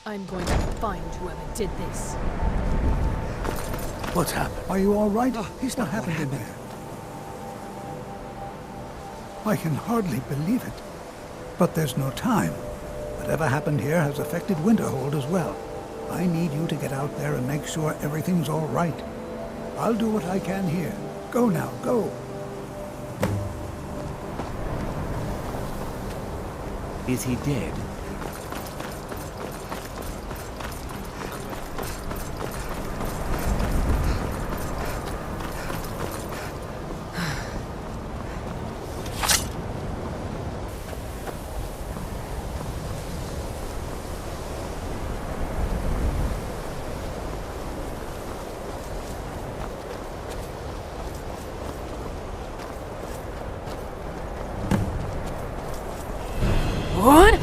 I'm going to find whoever did this. What's happened? Are you all right? He's not What happened in happened? there. I can hardly believe it. But there's no time. Whatever happened here has affected Winterhold as well. I need you to get out there and make sure everything's all right. I'll do what I can here. Go now, go. Is he dead? What?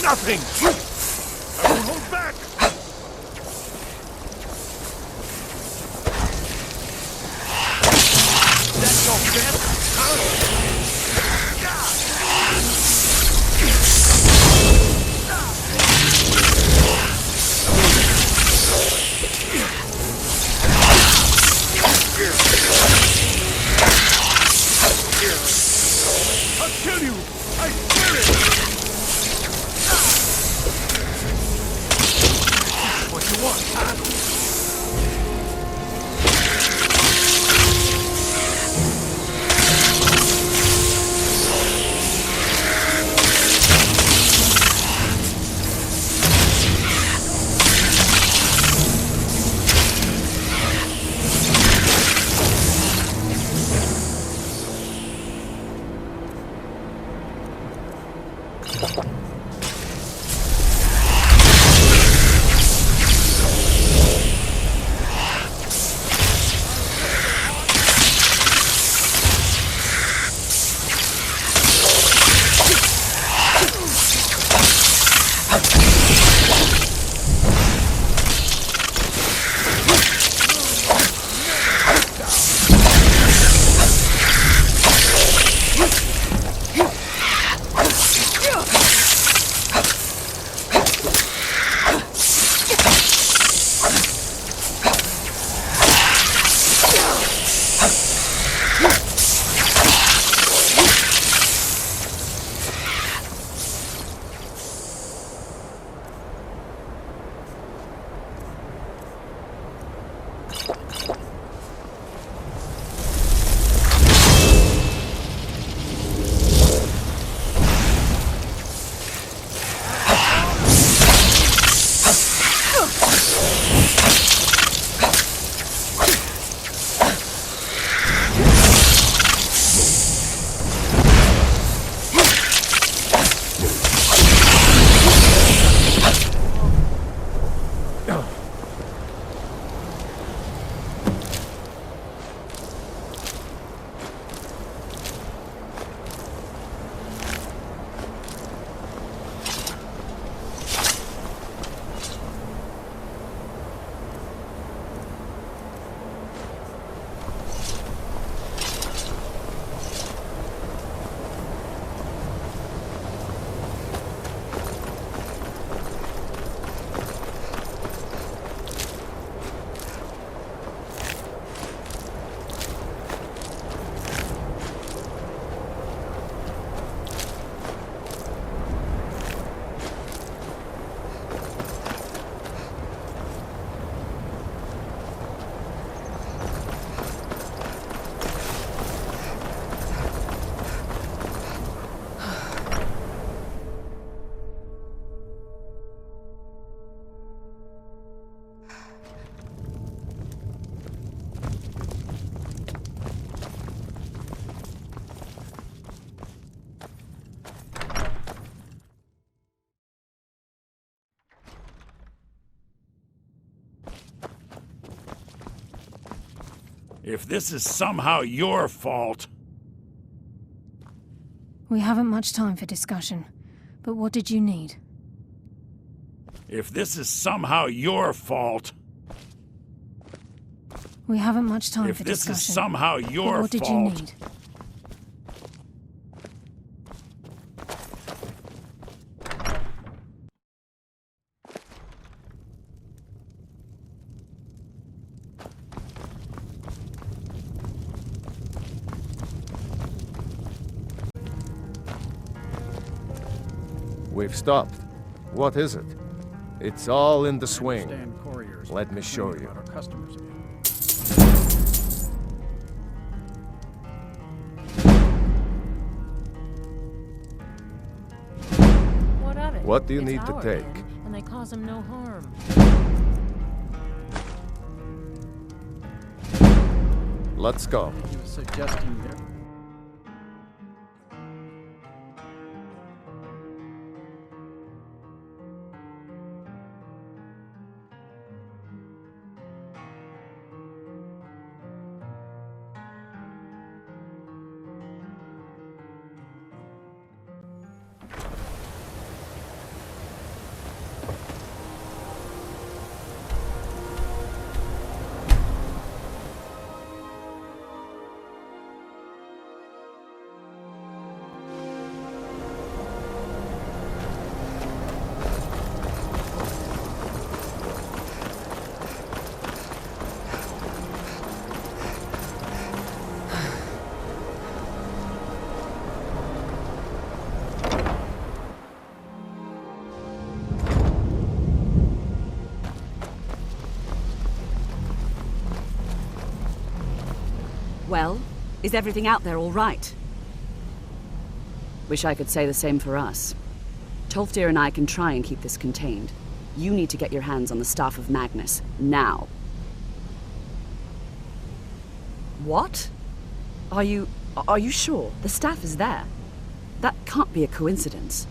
nothing! I will hold back! That's your best, huh? I'll kill you! I swear it! What you want, huh? If this is somehow your fault... We haven't much time for discussion, but what did you need? If this is somehow your fault... We haven't much time If for this discussion. is somehow but your what did you fault... need? We've stopped. What is it? It's all in the swing. Let me show you. What of it? What do you It's need to our take? men, and they cause him no harm. Let's go. He was suggesting there. Well, is everything out there all right? Wish I could say the same for us. Tolfdir and I can try and keep this contained. You need to get your hands on the Staff of Magnus, now. What? Are you sure? The staff is there. That can't be a coincidence.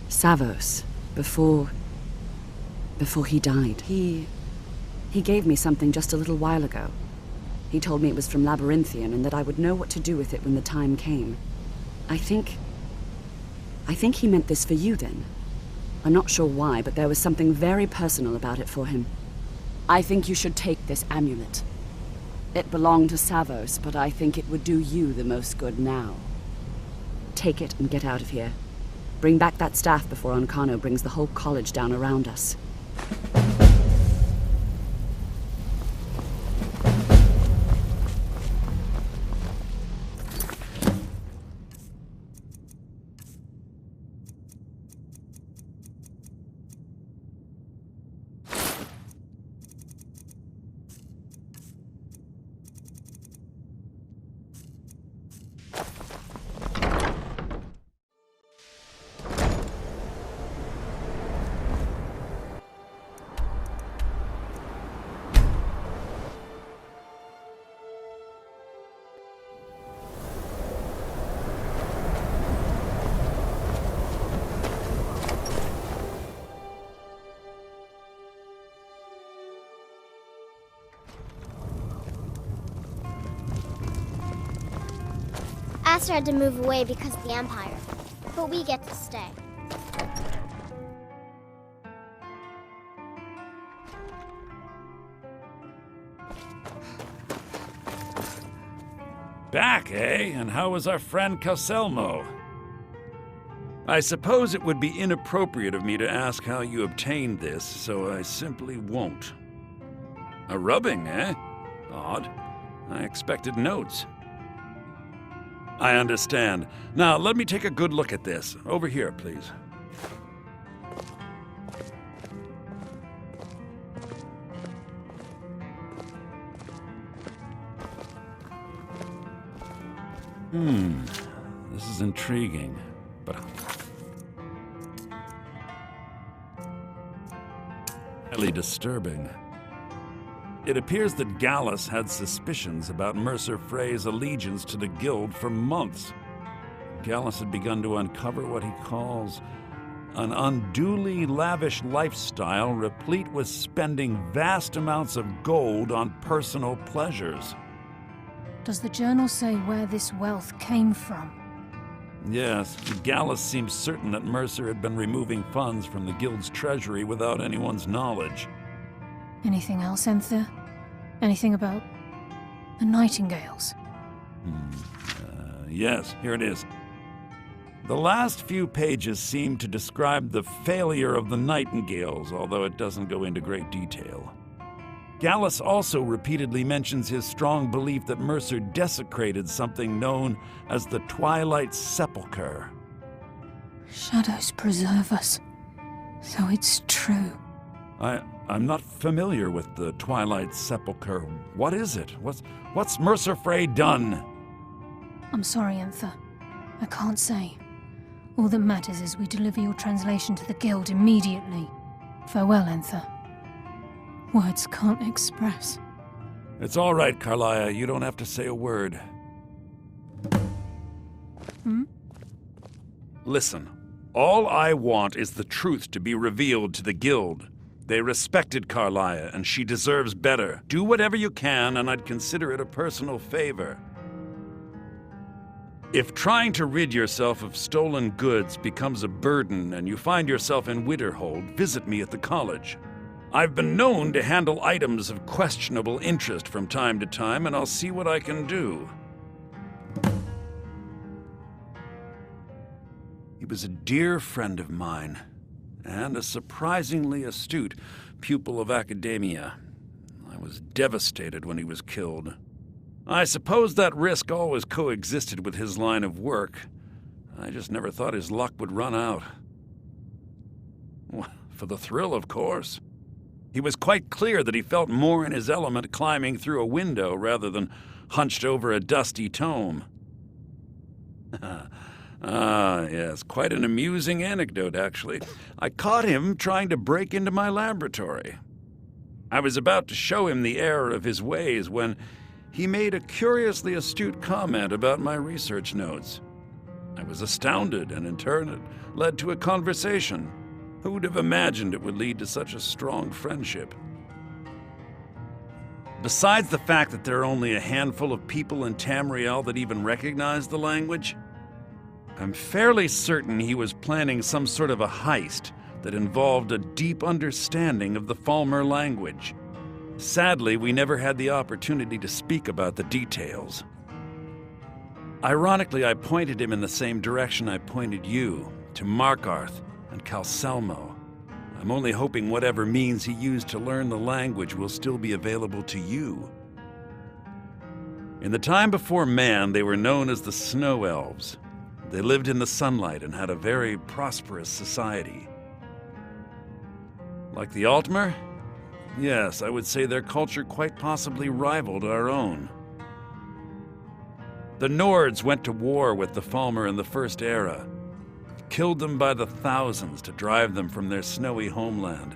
Savos, before he died, he gave me something just a little while ago. He told me it was from Labyrinthian and that I would know what to do with it when the time came. I think he meant this for you then. I'm not sure why, but there was something very personal about it for him. I think you should take this amulet. It belonged to Savos, but I think it would do you the most good now. Take it and get out of here. Bring back that staff before Ancano brings the whole college down around us. Aster had to move away because of the Empire, but we get to stay. Back, eh? And how was our friend Calselmo? I suppose it would be inappropriate of me to ask how you obtained this, so I simply won't. A rubbing, eh? Odd. I expected notes. I understand. Now, let me take a good look at this. Over here, please. This is intriguing, but highly disturbing. It appears that Gallus had suspicions about Mercer Frey's allegiance to the Guild for months. Gallus had begun to uncover what he calls an unduly lavish lifestyle replete with spending vast amounts of gold on personal pleasures. Does the journal say where this wealth came from? Yes, Gallus seems certain that Mercer had been removing funds from the Guild's treasury without anyone's knowledge. Anything else, Enther? Anything about the Nightingales? Yes, here it is. The last few pages seem to describe the failure of the Nightingales, although it doesn't go into great detail. Gallus also repeatedly mentions his strong belief that Mercer desecrated something known as the Twilight Sepulchre. Shadows preserve us. So it's true. I'm not familiar with the Twilight Sepulchre. What is it? What's Mercer Frey done? I'm sorry, Enther. I can't say. All that matters is we deliver your translation to the Guild immediately. Farewell, Enther. Words can't express. It's all right, Carlia. You don't have to say a word. Listen, all I want is the truth to be revealed to the Guild. They respected Carlia, and she deserves better. Do whatever you can, and I'd consider it a personal favor. If trying to rid yourself of stolen goods becomes a burden and you find yourself in Winterhold, visit me at the college. I've been known to handle items of questionable interest from time to time, and I'll see what I can do. He was a dear friend of mine, and a surprisingly astute pupil of academia. I was devastated when he was killed. I suppose that risk always coexisted with his line of work. I just never thought his luck would run out. For the thrill, of course. He was quite clear that he felt more in his element climbing through a window rather than hunched over a dusty tome. Yes, quite an amusing anecdote, actually. I caught him trying to break into my laboratory. I was about to show him the error of his ways when he made a curiously astute comment about my research notes. I was astounded, and in turn it led to a conversation. Who would have imagined it would lead to such a strong friendship? Besides the fact that there are only a handful of people in Tamriel that even recognize the language, I'm fairly certain he was planning some sort of a heist that involved a deep understanding of the Falmer language. Sadly, we never had the opportunity to speak about the details. Ironically, I pointed him in the same direction I pointed you, to Markarth and Calselmo. I'm only hoping whatever means he used to learn the language will still be available to you. In the time before man, they were known as the Snow Elves. They lived in the sunlight and had a very prosperous society. Like the Altmer? Yes, I would say their culture quite possibly rivaled our own. The Nords went to war with the Falmer in the First Era, killed them by the thousands to drive them from their snowy homeland.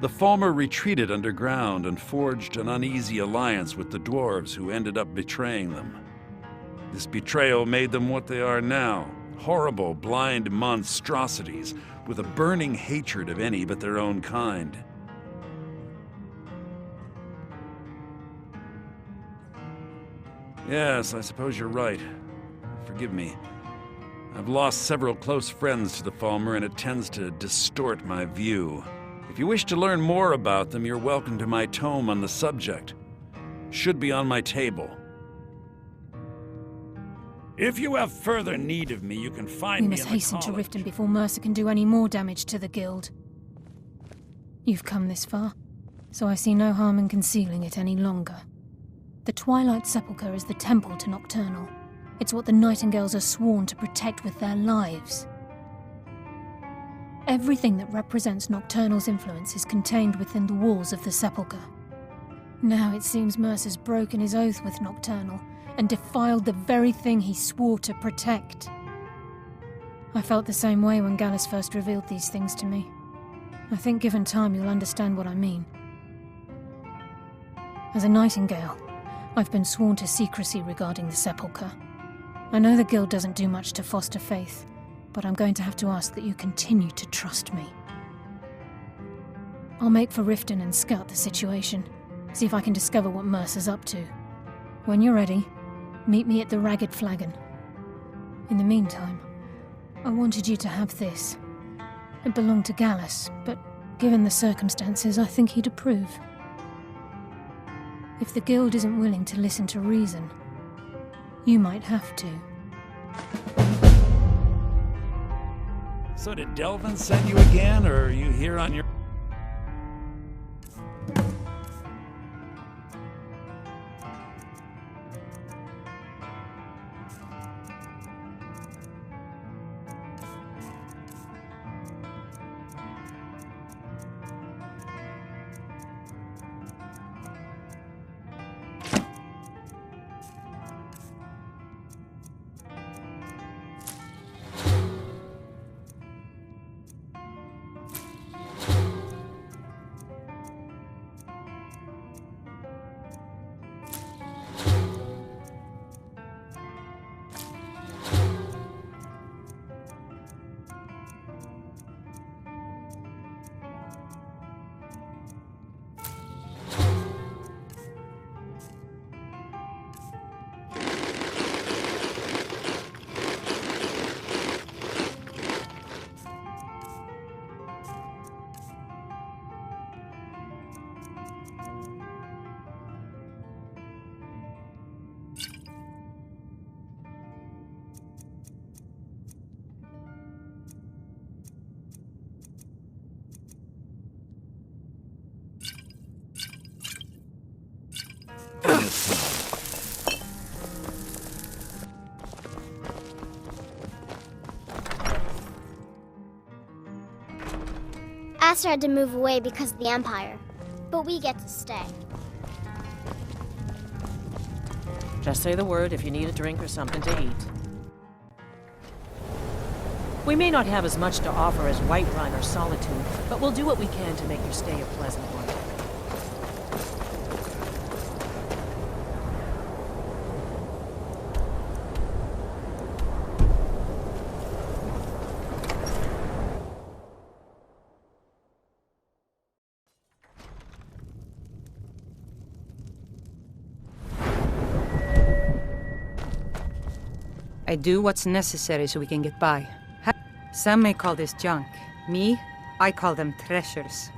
The Falmer retreated underground and forged an uneasy alliance with the dwarves who ended up betraying them. This betrayal made them what they are now, horrible, blind monstrosities with a burning hatred of any but their own kind. Yes, I suppose you're right. Forgive me. I've lost several close friends to the Falmer, and it tends to distort my view. If you wish to learn more about them, you're welcome to my tome on the subject. Should be on my table. If you have further need of me, you can find We me must in the hasten to college. Riften before Mercer can do any more damage to the guild. You've come this far, so I see no harm in concealing it any longer. The Twilight Sepulchre is the temple to Nocturnal. It's what the Nightingales are sworn to protect with their lives. Everything that represents Nocturnal's influence is contained within the walls of the Sepulchre. Now it seems Mercer's broken his oath with Nocturnal and defiled the very thing he swore to protect. I felt the same way when Gallus first revealed these things to me. I think given time you'll understand what I mean. As a Nightingale, I've been sworn to secrecy regarding the Sepulchre. I know the Guild doesn't do much to foster faith, but I'm going to have to ask that you continue to trust me. I'll make for Riften and scout the situation, see if I can discover what Mercer's up to. When you're ready, meet me at the Ragged Flagon. In the meantime, I wanted you to have this. It belonged to Gallus, but given the circumstances, I think he'd approve. If the Guild isn't willing to listen to reason, you might have to. So did Delvin send you again, or are you here on your... Aster had to move away because of the Empire. but we get to stay. Just say the word if you need a drink or something to eat. We may not have as much to offer as Whiterun or Solitude, but we'll do what we can to make your stay a pleasant one. I do what's necessary so we can get by. Some may call this junk. Me, I call them treasures.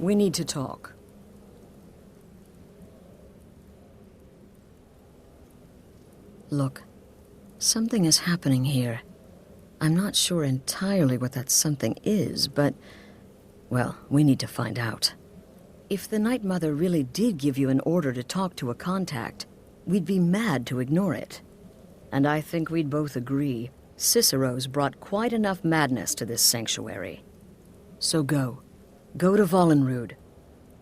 We need to talk. Look, something is happening here. I'm not sure entirely what that something is, but, well, we need to find out. If the Night Mother really did give you an order to talk to a contact, we'd be mad to ignore it. And I think we'd both agree, Cicero's brought quite enough madness to this sanctuary. So go. Go to Vollenrud.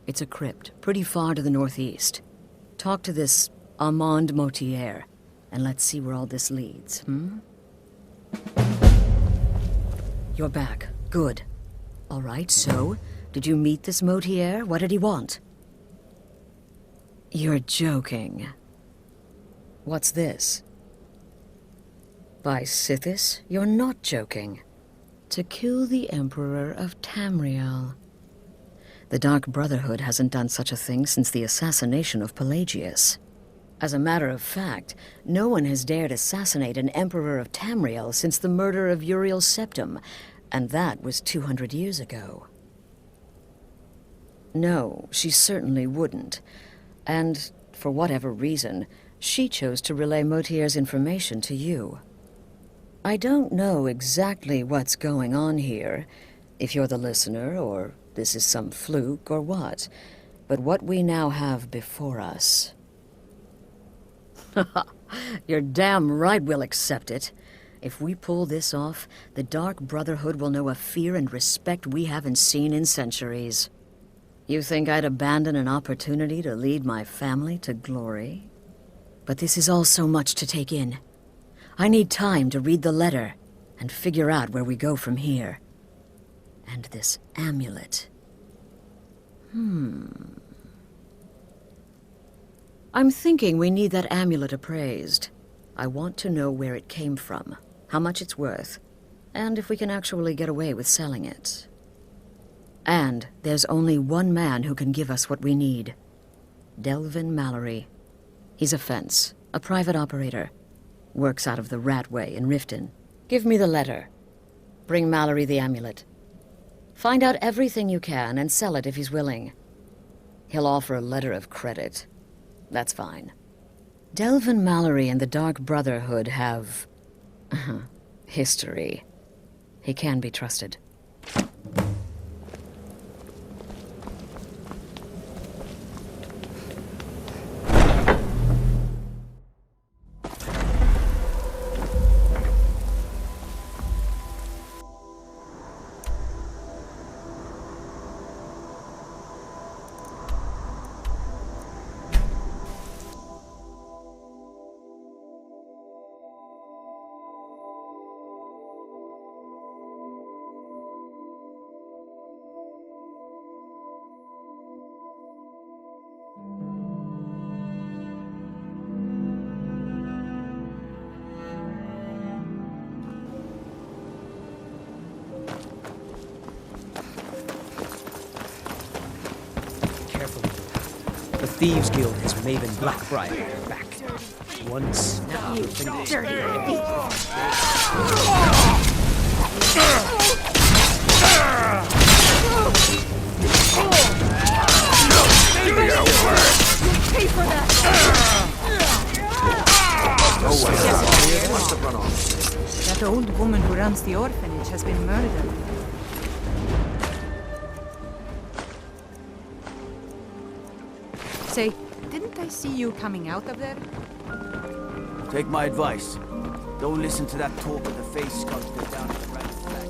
It's a crypt, pretty far to the northeast. Talk to this Armand Motier, and let's see where all this leads, You're back. Good. All right, so, did you meet this Motier? What did he want? You're joking. What's this? By Sithis, you're not joking. To kill the Emperor of Tamriel. The Dark Brotherhood hasn't done such a thing since the assassination of Pelagius. As a matter of fact, no one has dared assassinate an Emperor of Tamriel since the murder of Uriel Septim, and that was 200 years ago. No, she certainly wouldn't. And, for whatever reason, she chose to relay Motier's information to you. I don't know exactly what's going on here, if you're the listener, or this is some fluke, or what. But what we now have before us... You're damn right we'll accept it. If we pull this off, the Dark Brotherhood will know a fear and respect we haven't seen in centuries. You think I'd abandon an opportunity to lead my family to glory? But this is all so much to take in. I need time to read the letter and figure out where we go from here. And this amulet. I'm thinking we need that amulet appraised. I want to know where it came from, how much it's worth, and if we can actually get away with selling it. And there's only one man who can give us what we need. Delvin Mallory. He's a fence, a private operator. Works out of the Ratway in Riften. Give me the letter. Bring Mallory the amulet. Find out everything you can and sell it if he's willing. He'll offer a letter of credit. That's fine. Delvin Mallory and the Dark Brotherhood have... history. He can be trusted. The Thieves Guild has Maven Blackbriar at their back. One snap You dirty thief! Pay for that! That old woman who runs the orphanage has been murdered. Say, didn't I see you coming out of there? Take my advice. Don't listen to that talk of the face sculpted down at the right flag.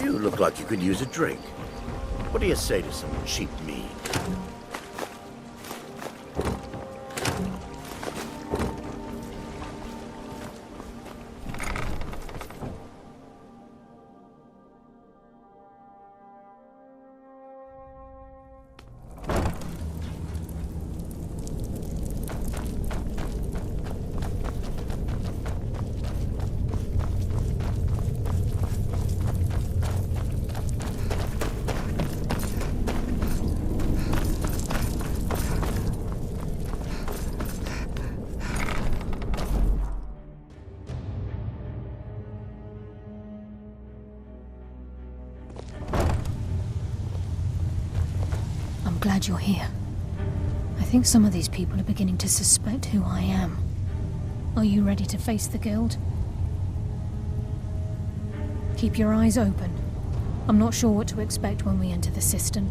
You look like you could use a drink. What do you say to some cheap mead? Glad you're here. I think some of these people are beginning to suspect who I am. Are you ready to face the Guild? Keep your eyes open. I'm not sure what to expect when we enter the cistern.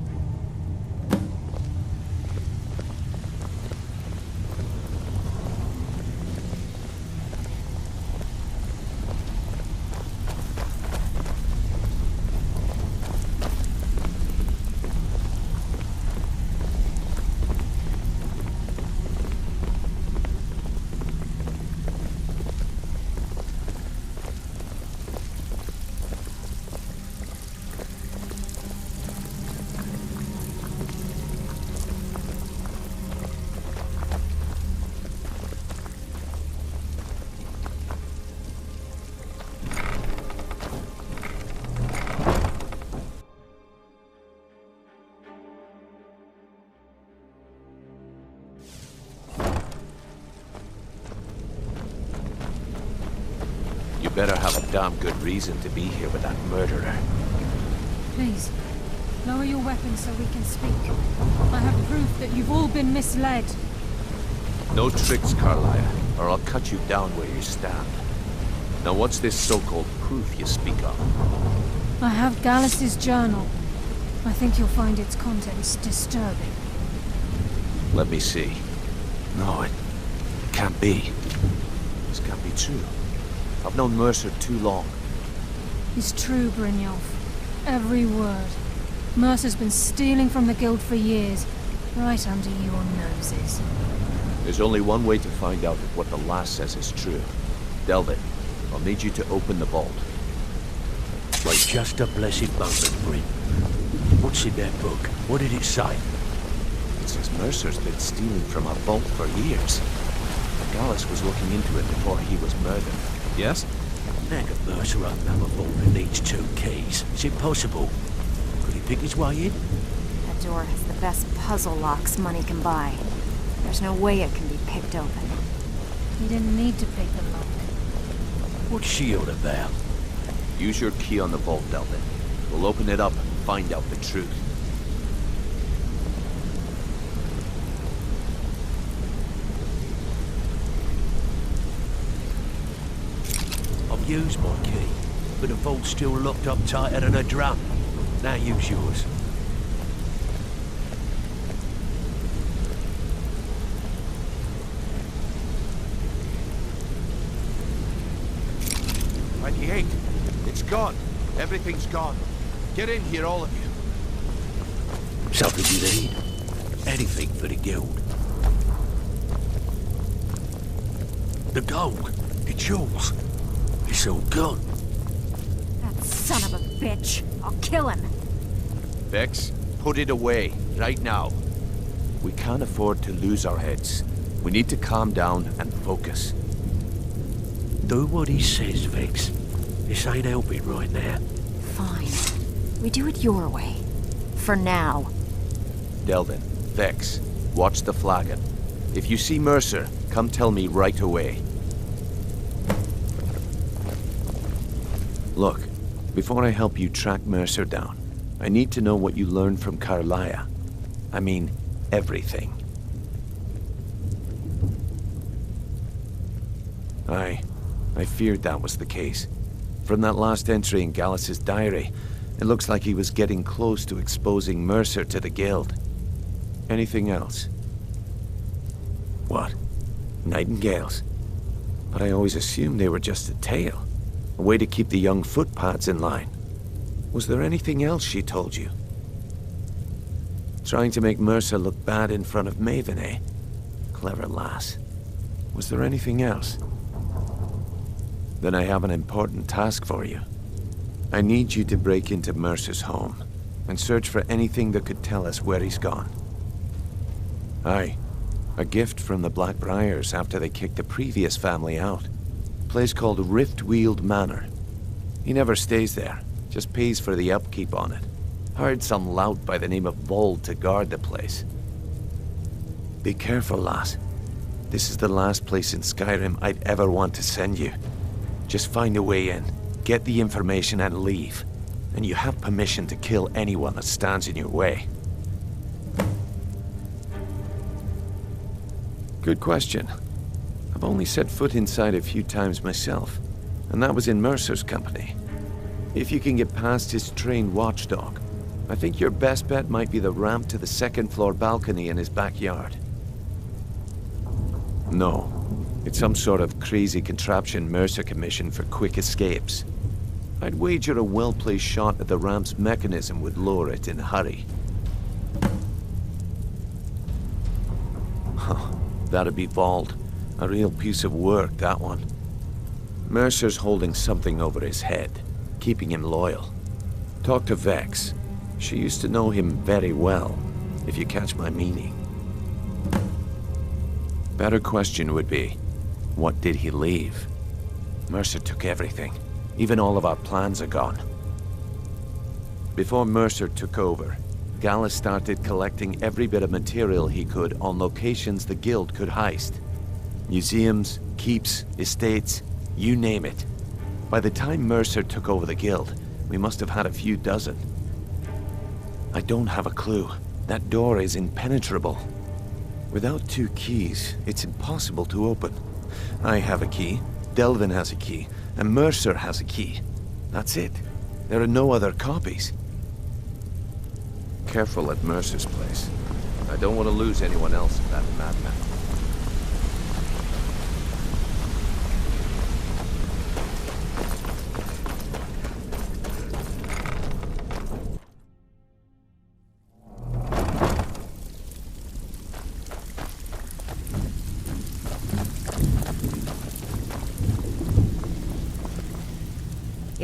You better have a damn good reason to be here with that murderer. Please, lower your weapons so we can speak. I have proof that you've all been misled. No tricks, Carlia, or I'll cut you down where you stand. Now what's this so-called proof you speak of? I have Gallus's journal. I think you'll find its contents disturbing. Let me see. No, it can't be. This can't be true. I've known Mercer too long. It's true, Brynjolf. Every word. Mercer's been stealing from the Guild for years, right under your noses. There's only one way to find out if what the lass says is true. Delvin, I'll need you to open the vault. Wait just a blessed moment, Bryn. What's in that book? What did it say? It says Mercer's been stealing from our vault for years. Gallus was looking into it before he was murdered. Yes? How could Mercer open up a vault that needs 2 keys? Is it possible? Could he pick his way in? That door has the best puzzle locks money can buy. There's no way it can be picked open. You didn't need to pick the lock. What's she all about? Use your key on the vault, Delvin. We'll open it up and find out the truth. I've used my key, but the vault's still locked up tighter than a drum. Now use yours. It's gone. Everything's gone. Get in here, all of you. Something you need? Anything for the Guild. The gold. It's yours. It's all gone. That son of a bitch. I'll kill him. Vex, put it away, right now. We can't afford to lose our heads. We need to calm down and focus. Do what he says, Vex. This ain't helping right now. Fine. We do it your way. For now. Delvin, Vex, watch the flagon. If you see Mercer, come tell me right away. Look, before I help you track Mercer down, I need to know what you learned from Carlia. I mean, everything. I feared that was the case. From that last entry in Gallus's diary, it looks like he was getting close to exposing Mercer to the Guild. Anything else? What? Nightingales? But I always assumed they were just a tale. A way to keep the young footpads in line. Was there anything else she told you? Trying to make Mercer look bad in front of Maven, eh? Clever lass. Was there anything else? Then I have an important task for you. I need you to break into Mercer's home and search for anything that could tell us where he's gone. Aye, a gift from the Blackbriars after they kicked the previous family out. A place called Riftweald Manor. He never stays there, just pays for the upkeep on it. Hired some lout by the name of Vold to guard the place. Be careful, lass. This is the last place in Skyrim I'd ever want to send you. Just find a way in, get the information and leave. And you have permission to kill anyone that stands in your way. Good question. I've only set foot inside a few times myself, and that was in Mercer's company. If you can get past his trained watchdog, I think your best bet might be the ramp to the second-floor balcony in his backyard. No. It's some sort of crazy contraption Mercer commissioned for quick escapes. I'd wager a well-placed shot at the ramp's mechanism would lower it in a hurry. Huh. That'd be Vold. A real piece of work, that one. Mercer's holding something over his head, keeping him loyal. Talk to Vex. She used to know him very well, if you catch my meaning. Better question would be, what did he leave? Mercer took everything. Even all of our plans are gone. Before Mercer took over, Gallus started collecting every bit of material he could on locations the Guild could heist. Museums, keeps, estates, you name it. By the time Mercer took over the Guild, we must have had a few dozen. I don't have a clue. That door is impenetrable. Without 2 keys, it's impossible to open. I have a key, Delvin has a key, and Mercer has a key. That's it. There are no other copies. Careful at Mercer's place. I don't want to lose anyone else in that madman.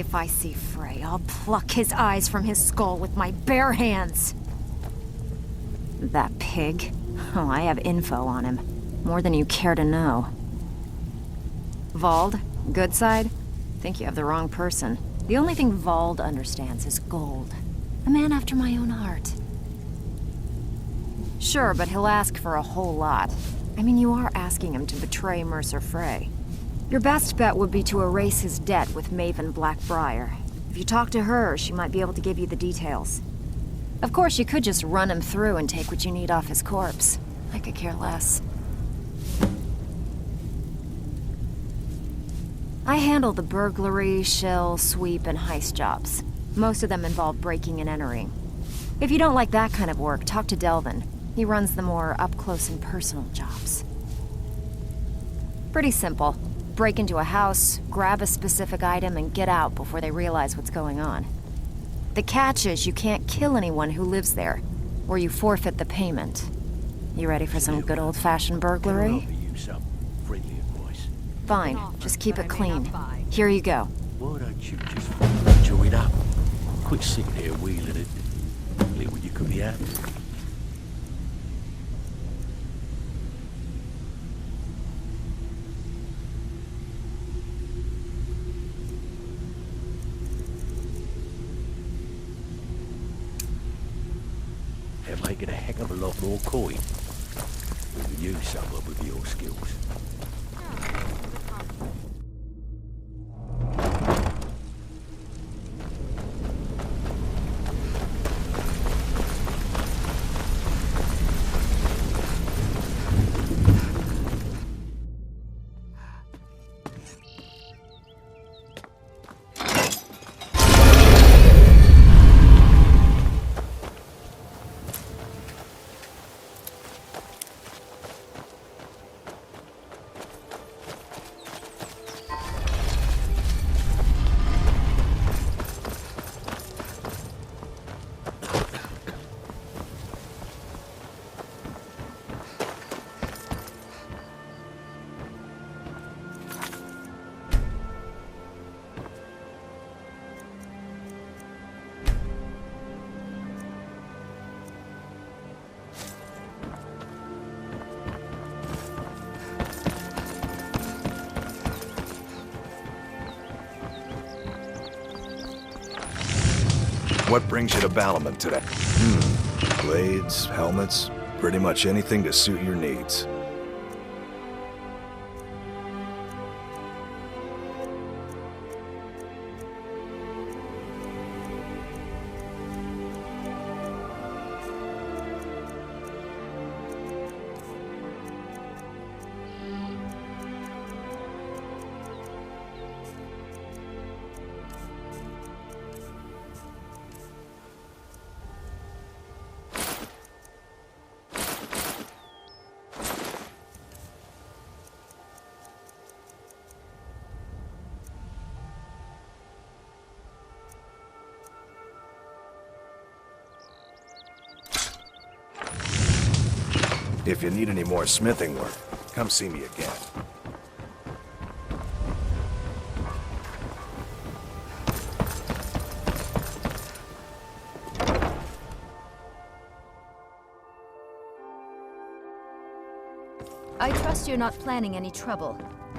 If I see Frey, I'll pluck his eyes from his skull with my bare hands. That pig? Oh, I have info on him. More than you care to know. Vald, good side? Think you have the wrong person. The only thing Vald understands is gold. A man after my own heart. Sure, but he'll ask for a whole lot. I mean, you are asking him to betray Mercer Frey. Your best bet would be to erase his debt with Maven Blackbriar. If you talk to her, she might be able to give you the details. Of course, you could just run him through and take what you need off his corpse. I could care less. I handle the burglary, shell, sweep, and heist jobs. Most of them involve breaking and entering. If you don't like that kind of work, talk to Delvin. He runs the more up-close and personal jobs. Pretty simple. Break into a house, grab a specific item, and get out before they realize what's going on. The catch is you can't kill anyone who lives there, or you forfeit the payment. You ready for some good old-fashioned burglary? Fine, just keep it clean. Here you go. Why don't you just join up? Quit sitting here wheeling it. Live when you could be happy. They're making a heck of a lot more coin. We can use someone with your skills. What brings you to Ballamon today? Blades, helmets, pretty much anything to suit your needs. If you need any more smithing work, come see me again. I trust you're not planning any trouble.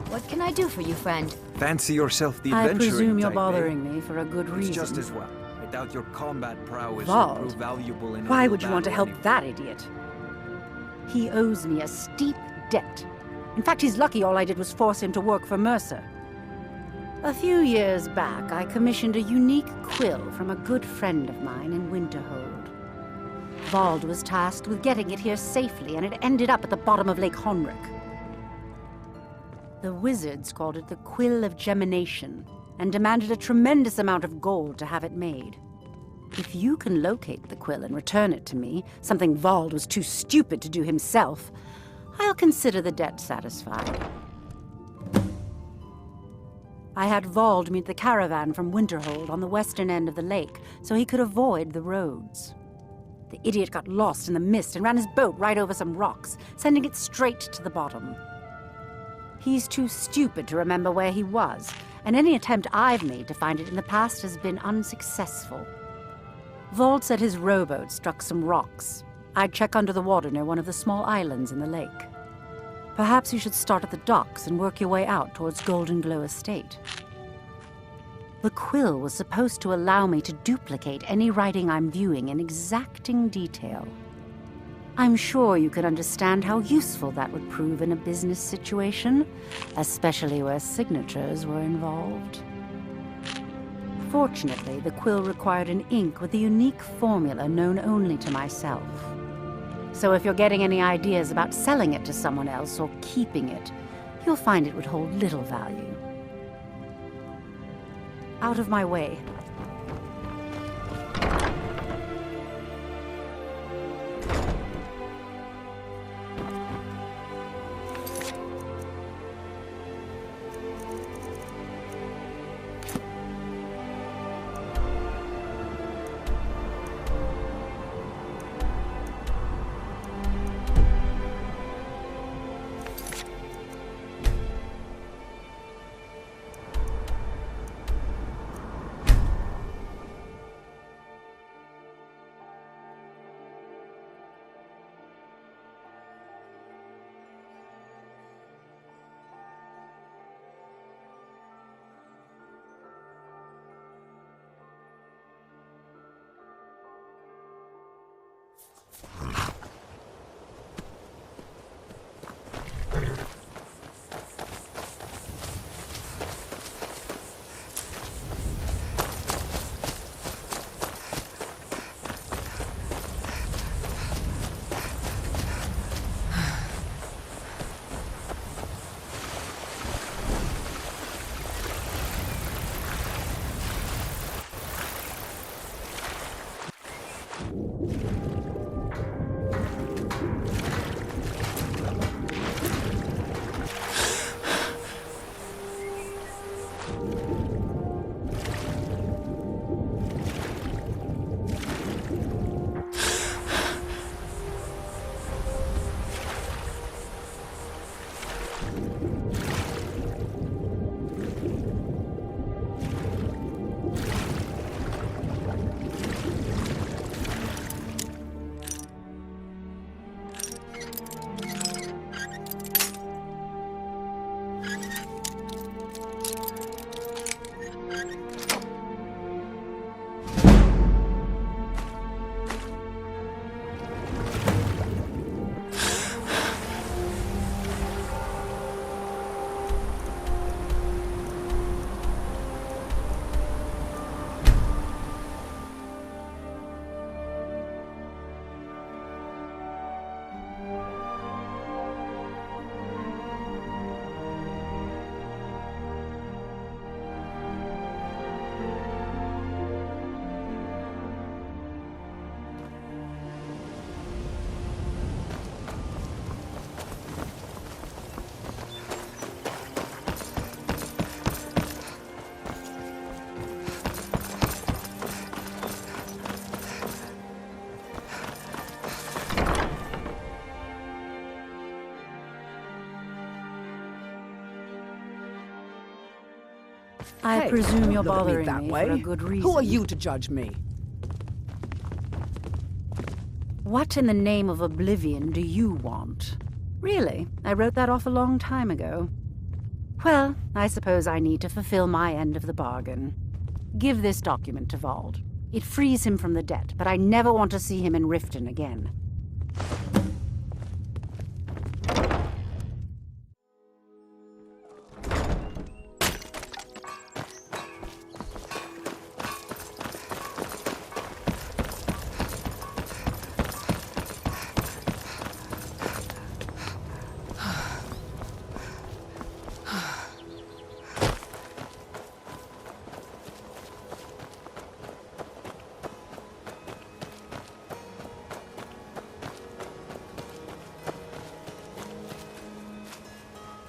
What can I do for you, friend? Fancy yourself the I adventuring presume you're type, bothering me for a good It's reason. just as well. I doubt your combat prowess will Vald? prove valuable in a Why real would you want to battle help that idiot? He owes me a steep debt. In fact, he's lucky all I did was force him to work for Mercer. A few years back, I commissioned a unique quill from a good friend of mine in Winterhold. Vald was tasked with getting it here safely, and it ended up at the bottom of Lake Honrick. The wizards called it the Quill of Gemination, and demanded a tremendous amount of gold to have it made. If you can locate the quill and return it to me, something Vald was too stupid to do himself, I'll consider the debt satisfied. I had Vald meet the caravan from Winterhold on the western end of the lake, so he could avoid the roads. The idiot got lost in the mist and ran his boat right over some rocks, sending it straight to the bottom. He's too stupid to remember where he was, and any attempt I've made to find it in the past has been unsuccessful. Vault said his rowboat struck some rocks. I'd check under the water near one of the small islands in the lake. Perhaps you should start at the docks and work your way out towards Golden Glow Estate. The quill was supposed to allow me to duplicate any writing I'm viewing in exacting detail. I'm sure you can understand how useful that would prove in a business situation, especially where signatures were involved. Fortunately, the quill required an ink with a unique formula known only to myself. So if you're getting any ideas about selling it to someone else or keeping it, you'll find it would hold little value. Out of my way. I presume you're bothering me for a good reason. Who are you to judge me? What in the name of oblivion do you want? Really? I wrote that off a long time ago. Well, I suppose I need to fulfill my end of the bargain. Give this document to Vald. It frees him from the debt, but I never want to see him in Riften again.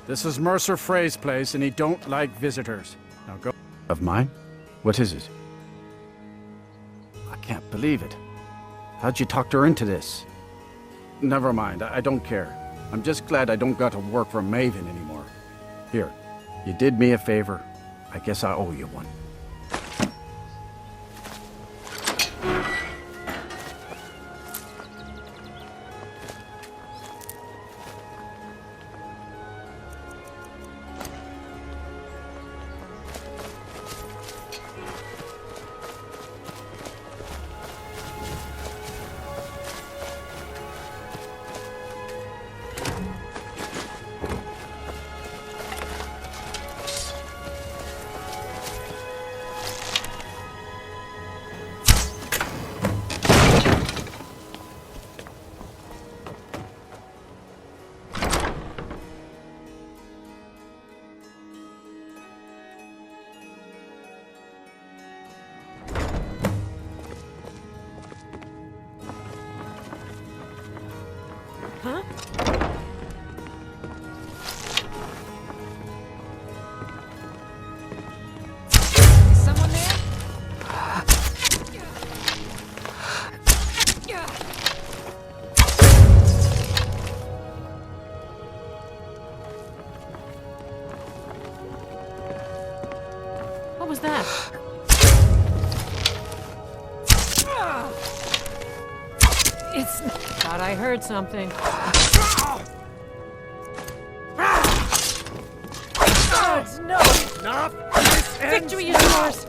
This is Mercer Frey's place, and he don't like visitors. Now go. Of mine? What is it? I can't believe it. How'd you talk her into this? Never mind, I don't care. I'm just glad I don't got to work for Maven anymore. Here, you did me a favor. I guess I owe you one. Huh? Is someone there? What was that? It's... Thought I heard something. No! Enough! Victory is yours!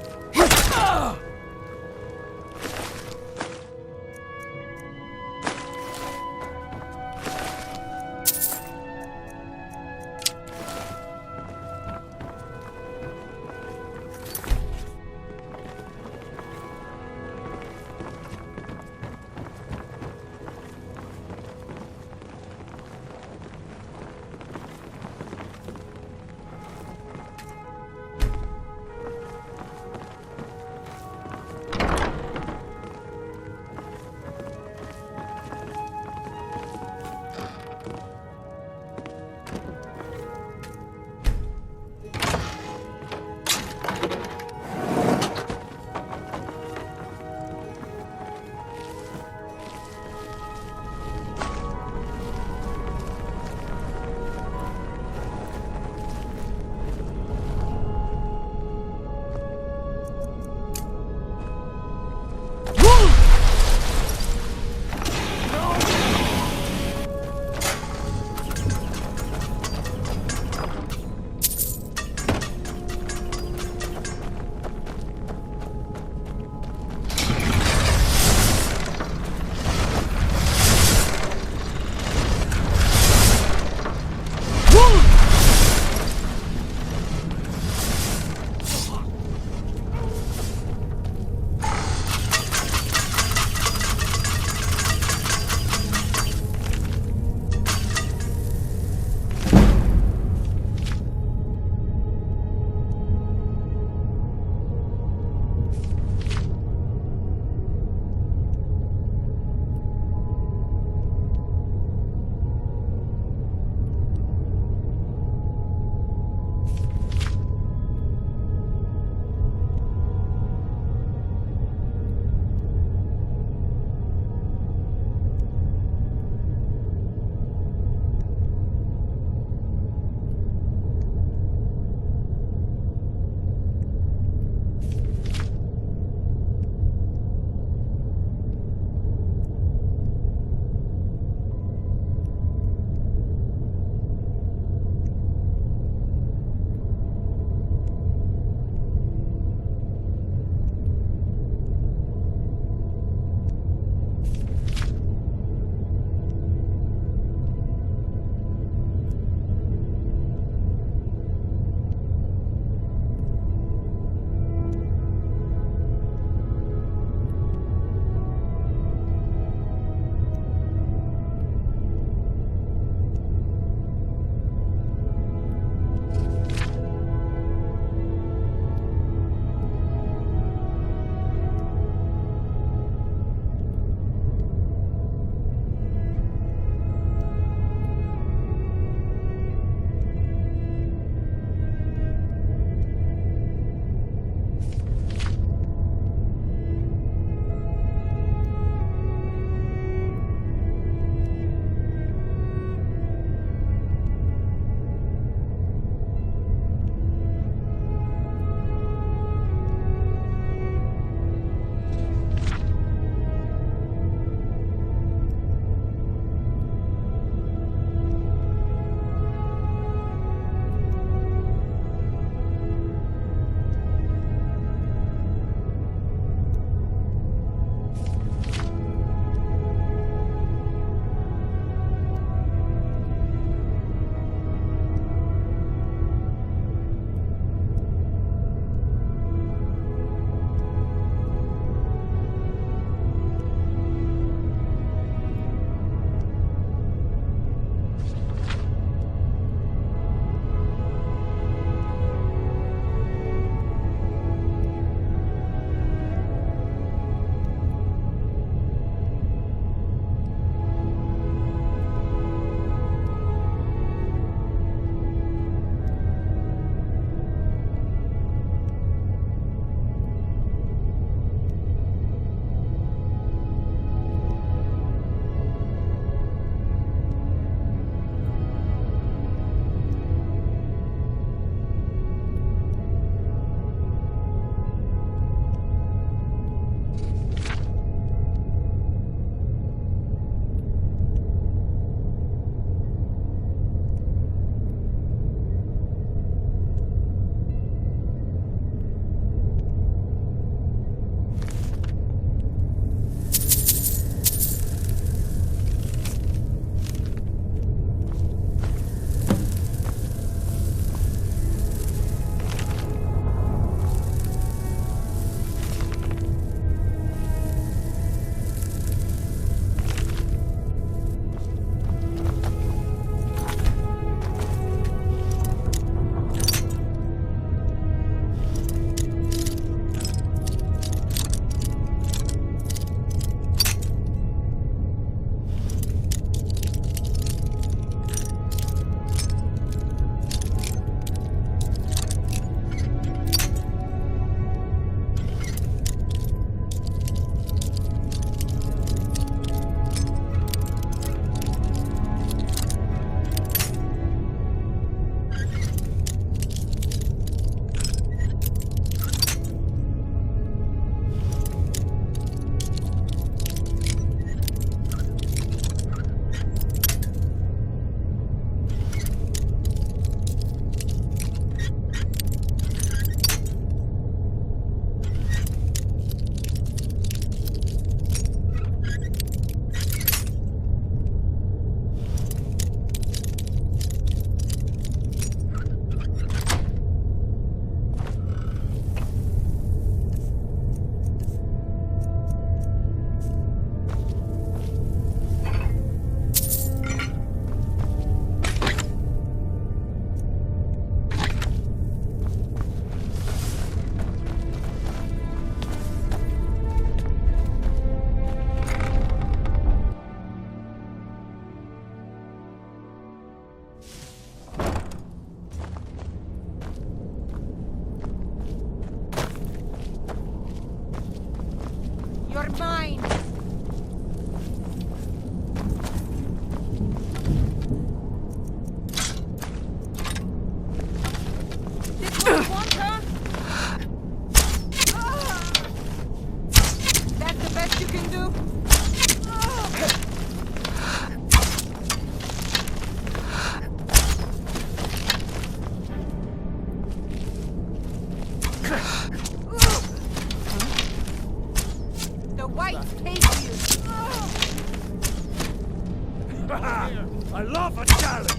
I love a challenge!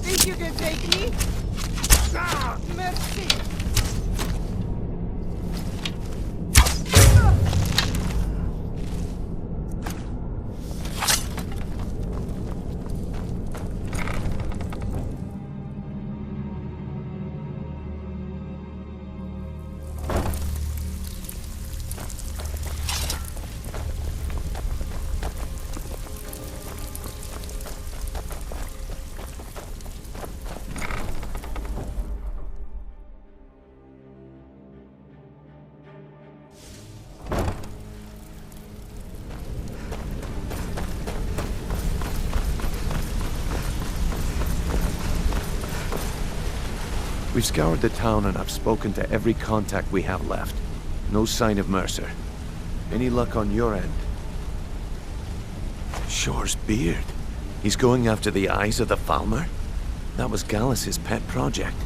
Think you can take me? Merci! We've scoured the town and I've spoken to every contact we have left. No sign of Mercer. Any luck on your end? Shore's beard. He's going after the eyes of the Falmer? That was Gallus's pet project.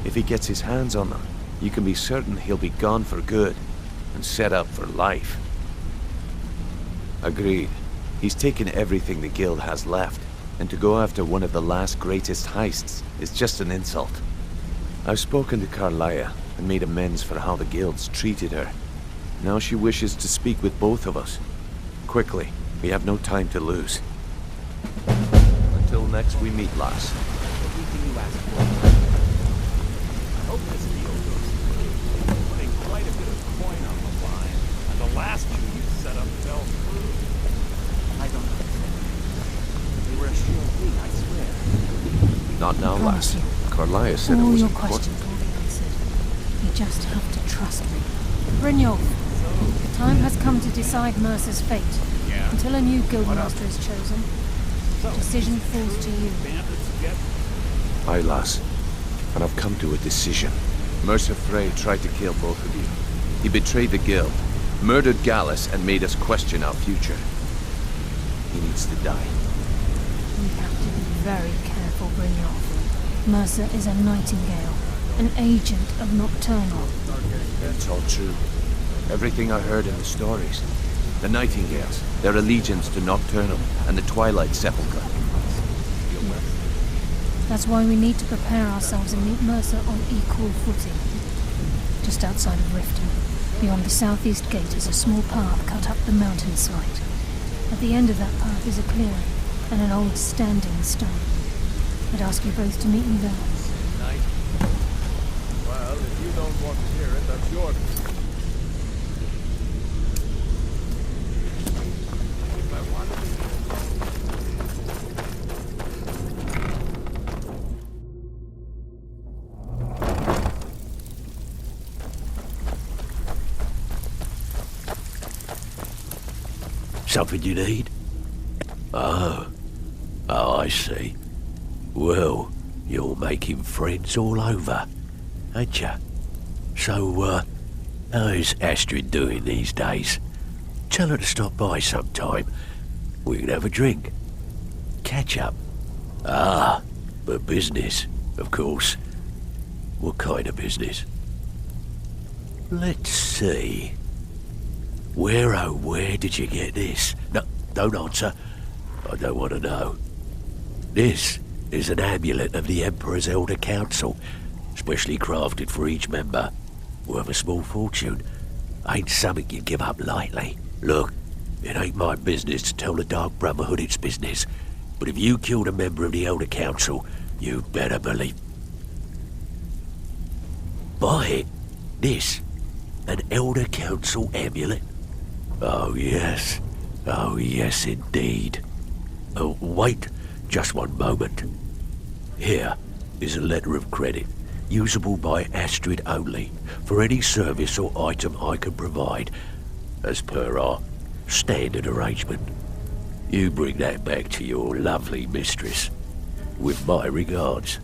If he gets his hands on them, you can be certain he'll be gone for good and set up for life. Agreed. He's taken everything the guild has left, and to go after one of the last greatest heists is just an insult. I've spoken to Carlia and made amends for how the guilds treated her. Now she wishes to speak with both of us. Quickly, we have no time to lose. Until next we meet, lass. Everything you asked for. I hope this deal goes through. Putting quite a bit of coin on the line, and the last two you set up fell through. I don't know. They were a sure thing, I swear. Not now, lass. Carlia said it All was your important. questions will be answered. You just have to trust me. Brynjolf, the time has come to decide Mercer's fate. Yeah. Until a new guildmaster is chosen, the decision falls to you. Aye, lass. And I've come to a decision. Mercer Frey tried to kill both of you. He betrayed the guild, murdered Gallus, and made us question our future. He needs to die. We have to be very careful, Brynjolf. Mercer is a nightingale, an agent of Nocturnal. It's all true. Everything I heard in the stories. The Nightingales, their allegiance to Nocturnal, and the Twilight Sepulchre. That's why we need to prepare ourselves and meet Mercer on equal footing. Just outside of Riften, beyond the southeast gate is a small path cut up the mountainside. At the end of that path is a clearing, and an old standing stone. I'd ask you both to meet me there. Night. Well, if you don't want to hear it, that's your business. If I wanted Something you need? Oh, I see. Well, you're making friends all over, ain't ya? So, how's Astrid doing these days? Tell her to stop by sometime. We can have a drink. Catch up. Ah, but business, of course. What kind of business? Let's see. Where, oh, where did you get this? No, don't answer. I don't want to know. This is an amulet of the Emperor's Elder Council, specially crafted for each member. Worth a small fortune. Ain't something you give up lightly. Look, it ain't my business to tell the Dark Brotherhood its business, but if you killed a member of the Elder Council, you'd better believe. Buy it. This. An Elder Council amulet. Oh yes. Oh yes indeed. Oh, wait just one moment. Here is a letter of credit, usable by Astrid only, for any service or item I can provide, as per our standard arrangement. You bring that back to your lovely mistress, with my regards.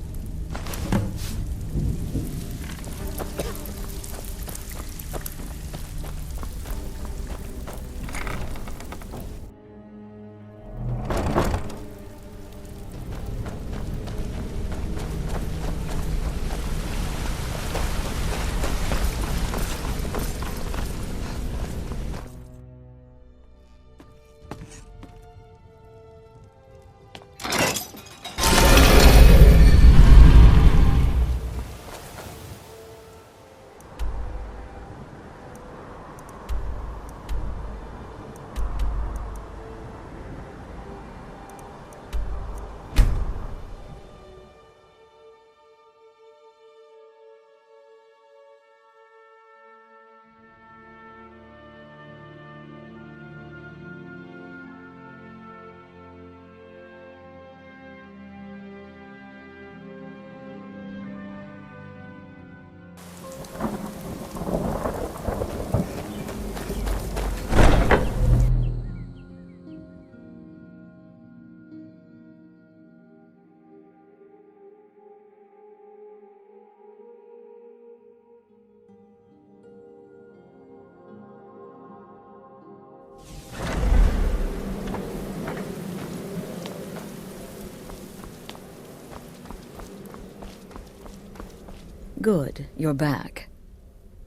Good, you're back.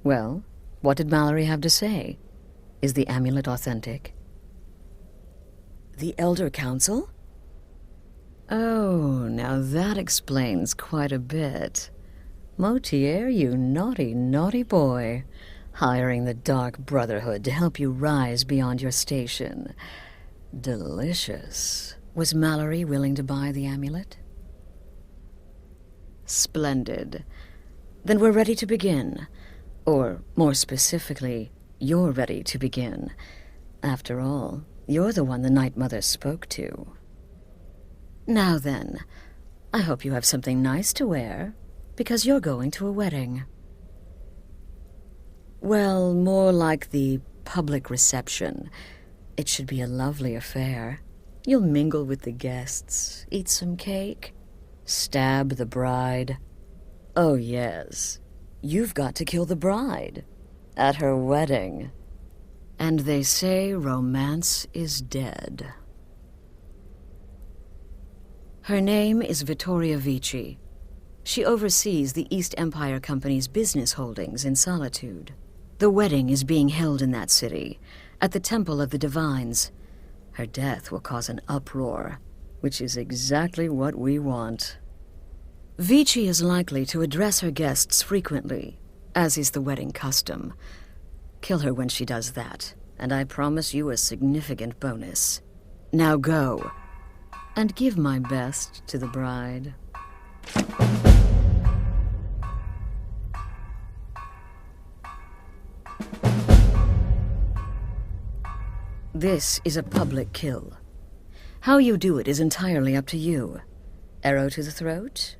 Well, what did Mallory have to say? Is the amulet authentic? The Elder Council? Oh, now that explains quite a bit. Motier, you naughty, naughty boy. Hiring the Dark Brotherhood to help you rise beyond your station. Delicious. Was Mallory willing to buy the amulet? Splendid. Then we're ready to begin. Or, more specifically, you're ready to begin. After all, you're the one the Night Mother spoke to. Now then, I hope you have something nice to wear, because you're going to a wedding. Well, more like the public reception. It should be a lovely affair. You'll mingle with the guests, eat some cake, stab the bride. Oh yes, you've got to kill the bride at her wedding. And they say romance is dead. Her name is Vittoria Vici. She oversees the East Empire Company's business holdings in Solitude. The wedding is being held in that city, at the Temple of the Divines. Her death will cause an uproar, which is exactly what we want. Vici is likely to address her guests frequently, as is the wedding custom. Kill her when she does that, and I promise you a significant bonus. Now go, and give my best to the bride. This is a public kill. How you do it is entirely up to you. Arrow to the throat?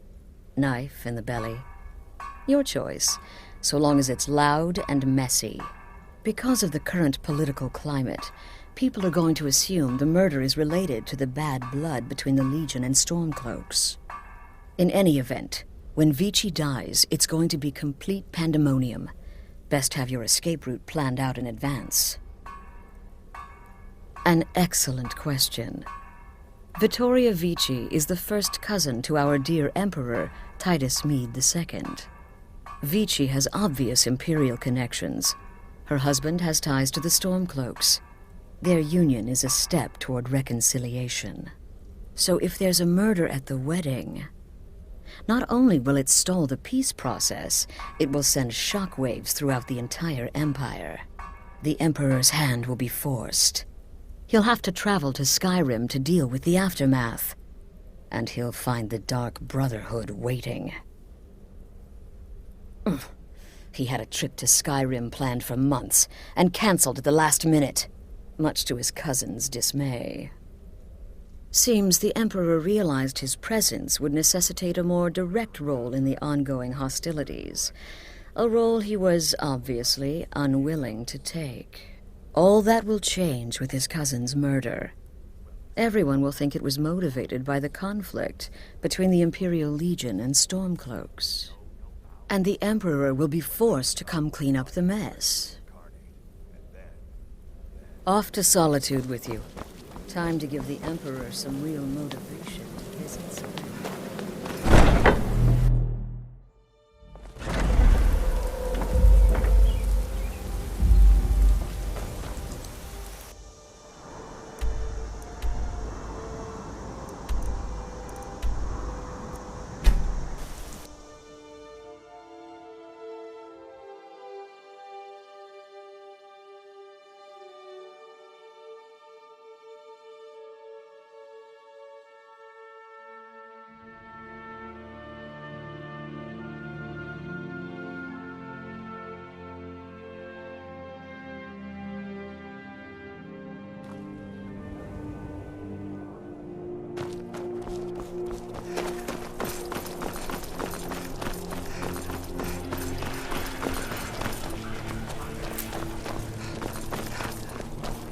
Knife in the belly? Your choice, so long as it's loud and messy. Because of the current political climate, people are going to assume the murder is related to the bad blood between the Legion and Stormcloaks. In any event, when Vici dies, it's going to be complete pandemonium. Best have your escape route planned out in advance. An excellent question. Vittoria Vici is the first cousin to our dear Emperor, Titus Mede II. Vici has obvious imperial connections. Her husband has ties to the Stormcloaks. Their union is a step toward reconciliation. So if there's a murder at the wedding, not only will it stall the peace process, it will send shockwaves throughout the entire Empire. The Emperor's hand will be forced. He'll have to travel to Skyrim to deal with the aftermath. And he'll find the Dark Brotherhood waiting. He had a trip to Skyrim planned for months, and cancelled at the last minute, much to his cousin's dismay. Seems the Emperor realized his presence would necessitate a more direct role in the ongoing hostilities, a role he was obviously unwilling to take. All that will change with his cousin's murder. Everyone will think it was motivated by the conflict between the Imperial Legion and Stormcloaks. And the Emperor will be forced to come clean up the mess. Off to Solitude with you. Time to give the Emperor some real motivation to visit Skyrim.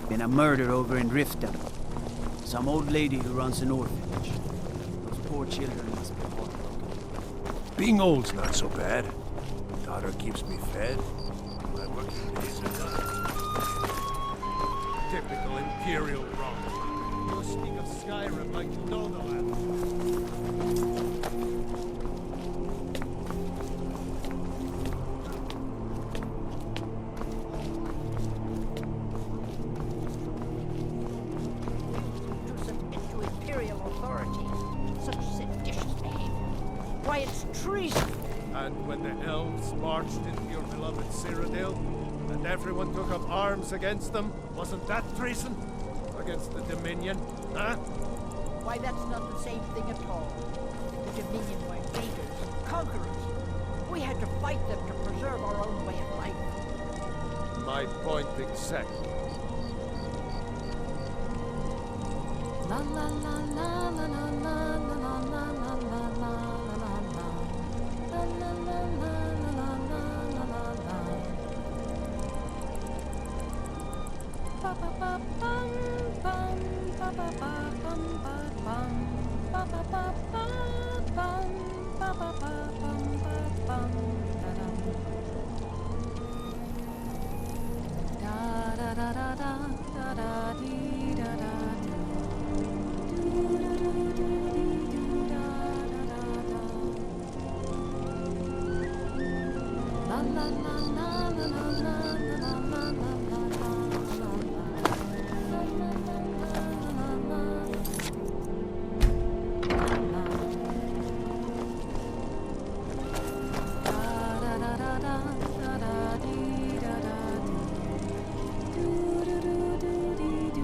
Been a murder over in Riften. Some old lady who runs an orphanage. Those poor children must be heartbroken. Being old's not so bad. Daughter keeps me fed. My working days are done. Typical Imperial wrong. You speak of Skyrim like you know the land. Such seditious behavior. Why, it's treason. And when the elves marched into your beloved Cyrodiil, and everyone took up arms against them, wasn't that treason? Against the Dominion, huh? Why, that's not the same thing at all. The Dominion were invaders, conquerors. We had to fight them to preserve our own way of life. My point exactly. La la la la la la la la la la la la la la. La la la la la la la la. Ba ba ba bum bum ba ba ba bum ba bum ba ba ba ba bum ba ba ba bum ba bum da da da da da da da dee da da da. La la la la la la la la la la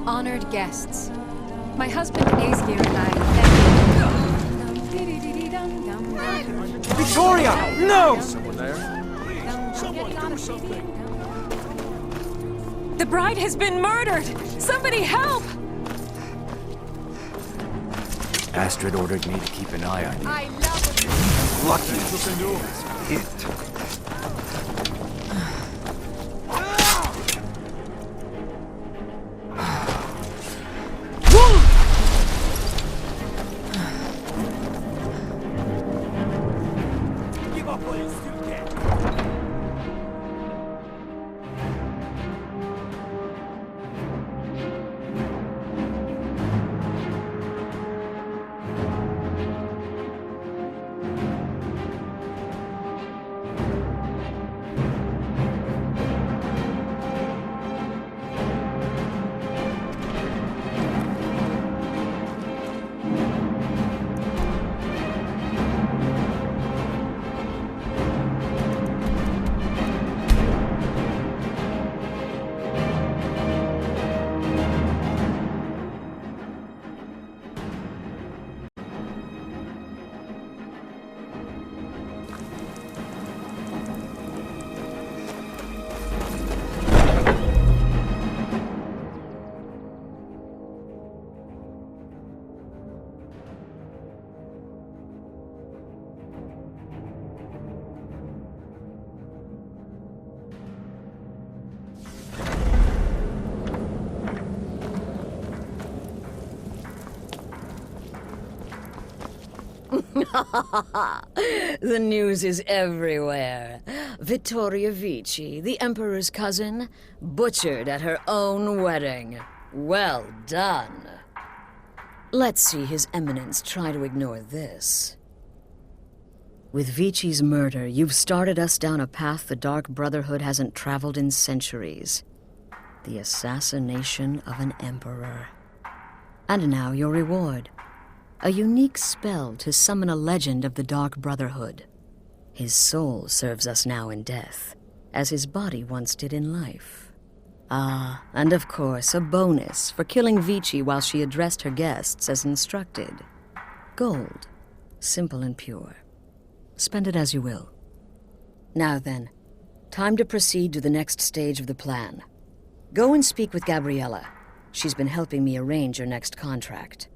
Honored guests, my husband Aesir and I thank you. Victoria! No! Someone there? Please, someone do something! The bride has been murdered! Somebody help! Astrid ordered me to keep an eye on you. I love it! Lucky it. Give up while you still can! The news is everywhere. Vittoria Vici, the Emperor's cousin, butchered at her own wedding. Well done. Let's see His Eminence try to ignore this. With Vici's murder, you've started us down a path the Dark Brotherhood hasn't traveled in centuries. The assassination of an emperor. And now your reward. A unique spell to summon a legend of the Dark Brotherhood. His soul serves us now in death, as his body once did in life. Ah, and of course, a bonus for killing Vici while she addressed her guests as instructed. Gold, simple and pure. Spend it as you will. Now then, time to proceed to the next stage of the plan. Go and speak with Gabriella. She's been helping me arrange your next contract.